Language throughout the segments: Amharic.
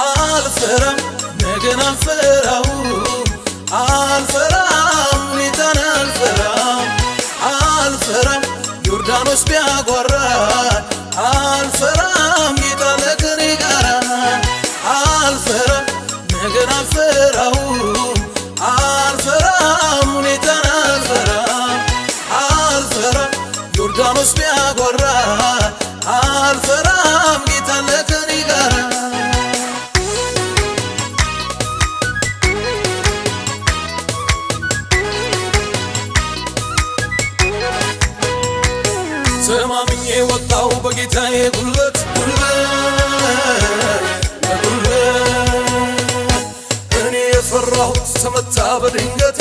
አልፈራም ነገን አልፈራም ሁኔታን አልፈራም ዮርዳኖስ ቢያጓራ አልፈራም ጌታ ከኔ ጋር አልፈራም ነገን አልፈራም ሁኔታን አልፈራም ዮርዳኖስ ቢያጓራ አልፈራም ጌታ ከኔ ጋር ተማምኜ ወጣው በጌታዬ ጉልበት እኔ የፈራሁት ተመታ በድንገት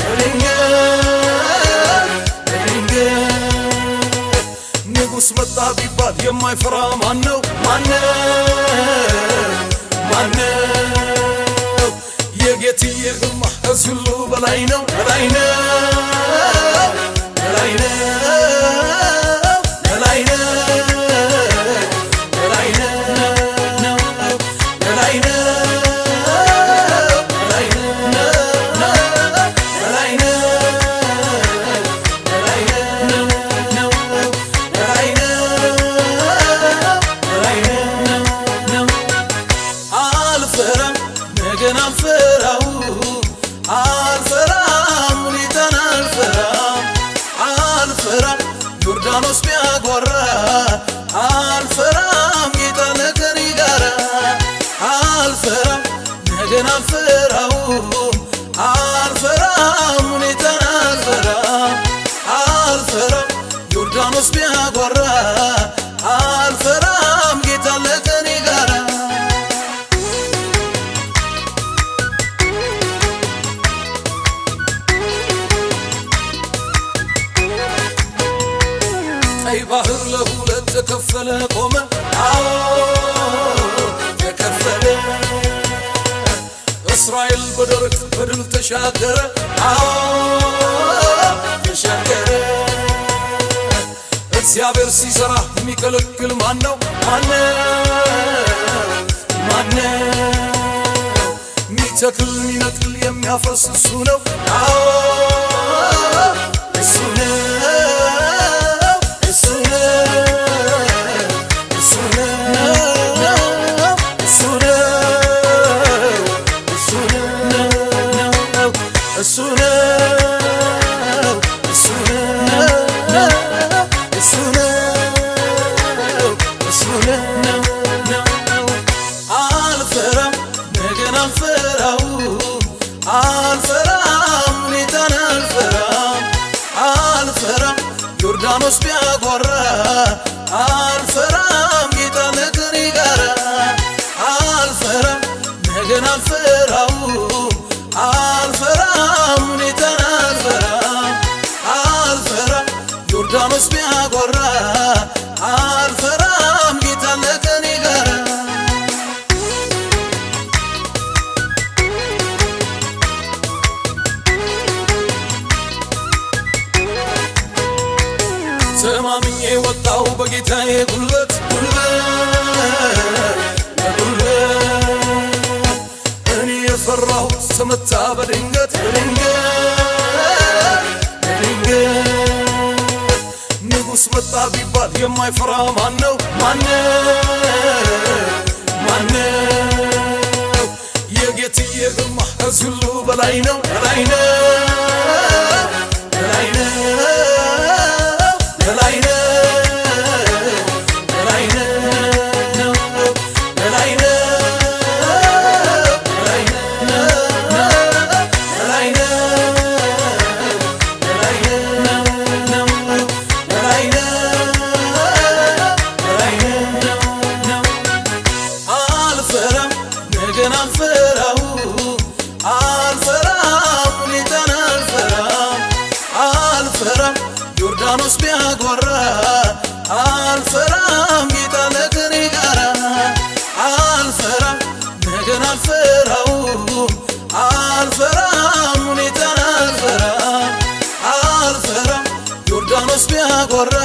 ንጉሥ መጣ ቢባል የማይፈራ ማነው? የጌትዬ ግርማ ከዚህ ሁሉ በላይ ነው። አልፈራም ነገን አልፈራም ሁኔታን አልፈራም ዮርዳኖስ ቢያጓራ አልፈራም ጌታ ከኔ ጋር አልፈራም ነገን አልፈራም ሁኔታን አልፈራም ዮርዳኖስ ቢያጓራ አልፈራም ጌታ ከኔ ጋር ቀይ ባህር ለሁለት ተከፈለ ቆመ ተከፈለ እስራኤል በደረቅ በድል ተሻገረ ተሻገረ እግዚአብሔር ሲሰራ የሚከለክል ማነው? የሚተክል የሚነቅል የሚያፈርስ እሱ ነው እሱ ነው አልፈራም ነገን አልፈራም ሁኔታን አልፈራም ዮርዳኖስ ቢያጓራ አልፈራም ጌታ ከኔ ጋር አልፈራም ነገን አልፈራም ሁኔታን አልፈራም ዮርዳኖስ ቢያጓራ አልፈራም ጌታ ከኔ ጋር ተማምኜ ወጣው በጌታዬ ጉልበት እኔ የፈራሁት ተመታ በድንገት ንጉሥ መጣ ቢባል የማይፈራ ማነው? የጌትዬ ግርማ ከዚህ ሁሉ በላይ ነው። አልፈራም ነገን ጎራ